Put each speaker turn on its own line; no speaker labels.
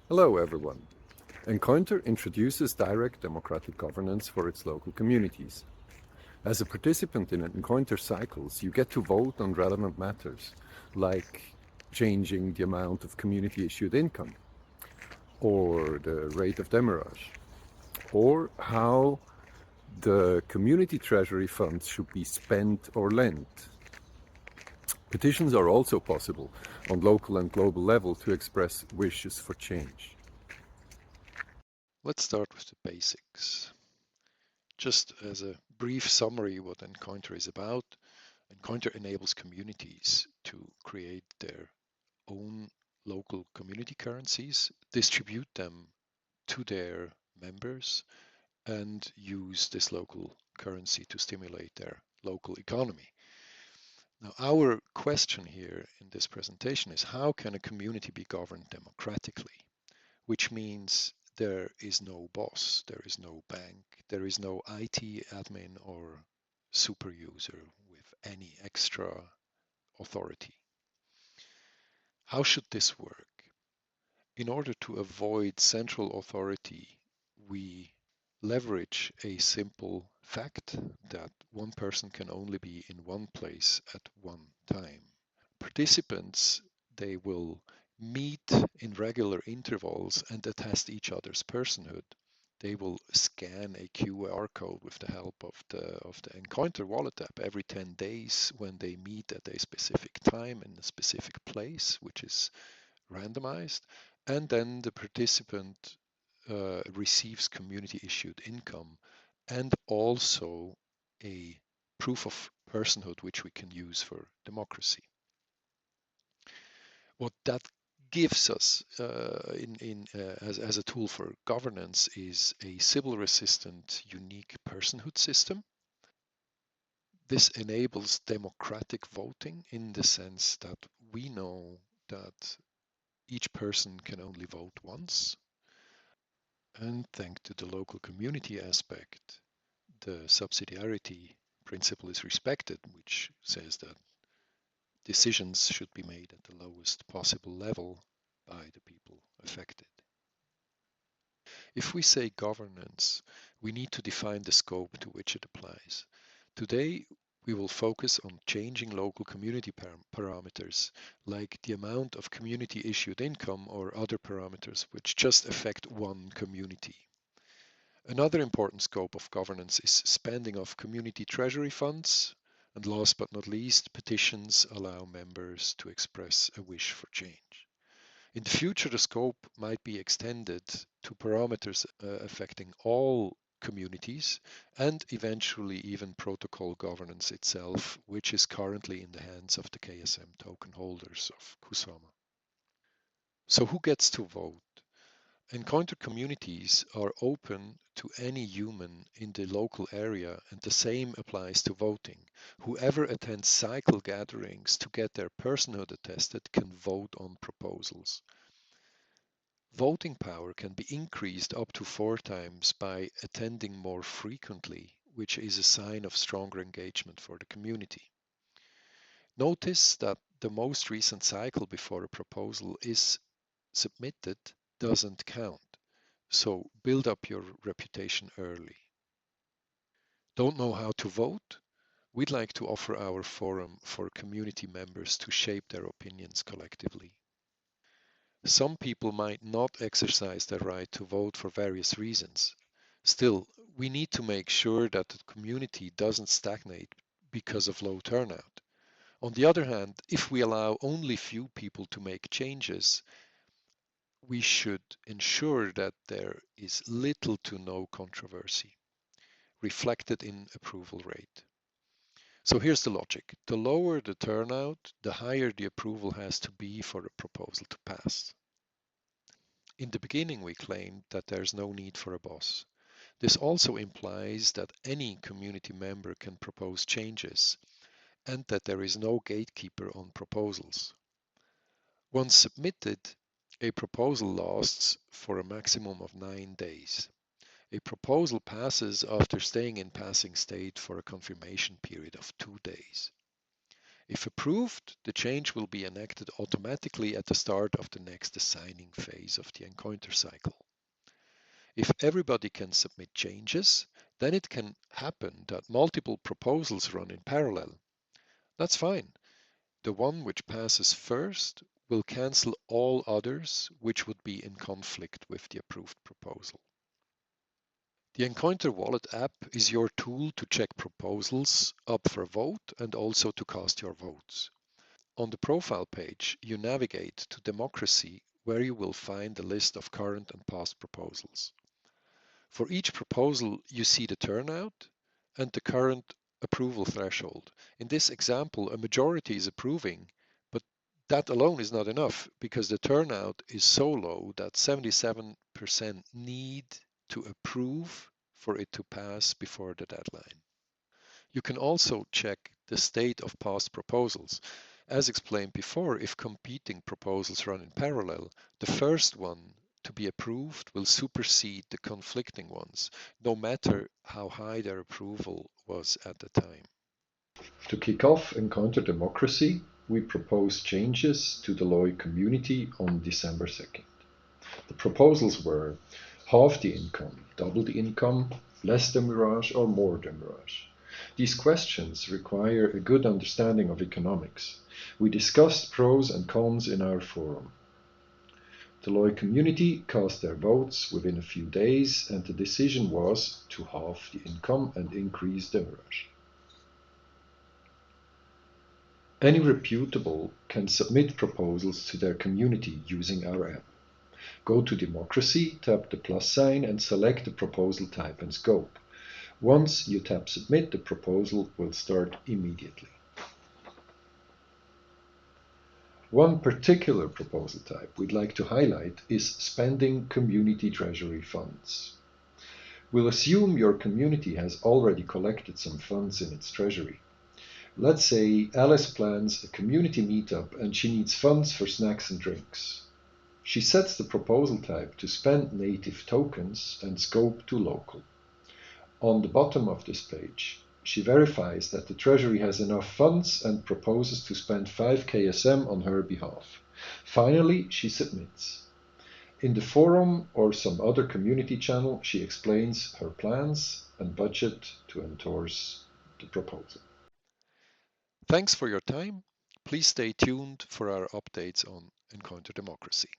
Hello, everyone. Encointer introduces direct democratic governance for its local communities. As a participant in Encointer cycles, you get to vote on relevant matters, like changing the amount of community issued income, or the rate of demurrage, or how the community treasury funds should be spent or lent. Petitions are also possible on local and global level to express wishes for change.
Let's start with the basics. Just as a brief summary what Encointer is about, Encointer enables communities to create their own local community currencies, distribute them to their members, and use this local currency to stimulate their local economy. Now, our question here in this presentation is how can a community be governed democratically? Which means there is no boss, there is no bank, there is no IT admin or super user with any extra authority. How should this work? In order to avoid central authority, we leverage a simple fact that one person can only be in one place at one time. Participants, they will meet in regular intervals and attest each other's personhood. They will scan a QR code with the help of the Encounter wallet app every 10 days when they meet at a specific time in a specific place, which is randomized. And then the participant receives community issued income and also a proof of personhood, which we can use for democracy. What that gives us as a tool for governance is a Sybil-resistant unique personhood system. This enables democratic voting in the sense that we know that each person can only vote once. And thanks to the local community aspect, the subsidiarity principle is respected, which says that decisions should be made at the lowest possible level by the people affected. If we say governance, we need to define the scope to which it applies. Today, we will focus on changing local community parameters, like the amount of community issued income or other parameters which just affect one community. Another important scope of governance is spending of community treasury funds. And last but not least, petitions allow members to express a wish for change. In the future, the scope might be extended to parameters affecting all communities and eventually even protocol governance itself, which is currently in the hands of the KSM token holders of Kusama. So who gets to vote? Encounter communities are open to any human in the local area, and the same applies to voting. Whoever attends cycle gatherings to get their personhood attested can vote on proposals. Voting power can be increased up to 4 times by attending more frequently, which is a sign of stronger engagement for the community. Notice that the most recent cycle before a proposal is submitted doesn't count, so build up your reputation early. Don't know how to vote? We'd like to offer our forum for community members to shape their opinions collectively. Some people might not exercise their right to vote for various reasons. Still, we need to make sure that the community doesn't stagnate because of low turnout. On the other hand, if we allow only few people to make changes, we should ensure that there is little to no controversy reflected in approval rate. So here's the logic. The lower the turnout, the higher the approval has to be for a proposal to pass. In the beginning, we claimed that there's no need for a boss. This also implies that any community member can propose changes and that there is no gatekeeper on proposals. Once submitted, a proposal lasts for a maximum of 9 days. A proposal passes after staying in passing state for a confirmation period of 2 days. If approved, the change will be enacted automatically at the start of the next assigning phase of the Encointer cycle. If everybody can submit changes, then it can happen that multiple proposals run in parallel. That's fine. The one which passes first will cancel all others which would be in conflict with the approved proposal. The Encointer Wallet app is your tool to check proposals up for vote and also to cast your votes. On the profile page, you navigate to Democracy, where you will find a list of current and past proposals. For each proposal, you see the turnout and the current approval threshold. In this example, a majority is approving, but that alone is not enough because the turnout is so low that 77% need to approve for it to pass before the deadline. You can also check the state of past proposals. As explained before, if competing proposals run in parallel, the first one to be approved will supersede the conflicting ones, no matter how high their approval was at the time.
To kick off Encounter Democracy, we propose changes to the Loy community on December 2nd. The proposals were half the income, double the income, less demurrage or more demurrage. These questions require a good understanding of economics. We discussed pros and cons in our forum. The Loy community cast their votes within a few days, and the decision was to halve the income and increase demurrage. Any reputable can submit proposals to their community using our app. Go to Democracy, tap the plus sign, and select the proposal type and scope. Once you tap Submit, the proposal will start immediately. One particular proposal type we'd like to highlight is spending community treasury funds. We'll assume your community has already collected some funds in its treasury. Let's say Alice plans a community meetup and she needs funds for snacks and drinks. She sets the proposal type to spend native tokens and scope to local. On the bottom of this page, she verifies that the Treasury has enough funds and proposes to spend 5 KSM on her behalf. Finally, she submits. In the forum or some other community channel, she explains her plans and budget to endorse the proposal.
Thanks for your time. Please stay tuned for our updates on Encounter Democracy.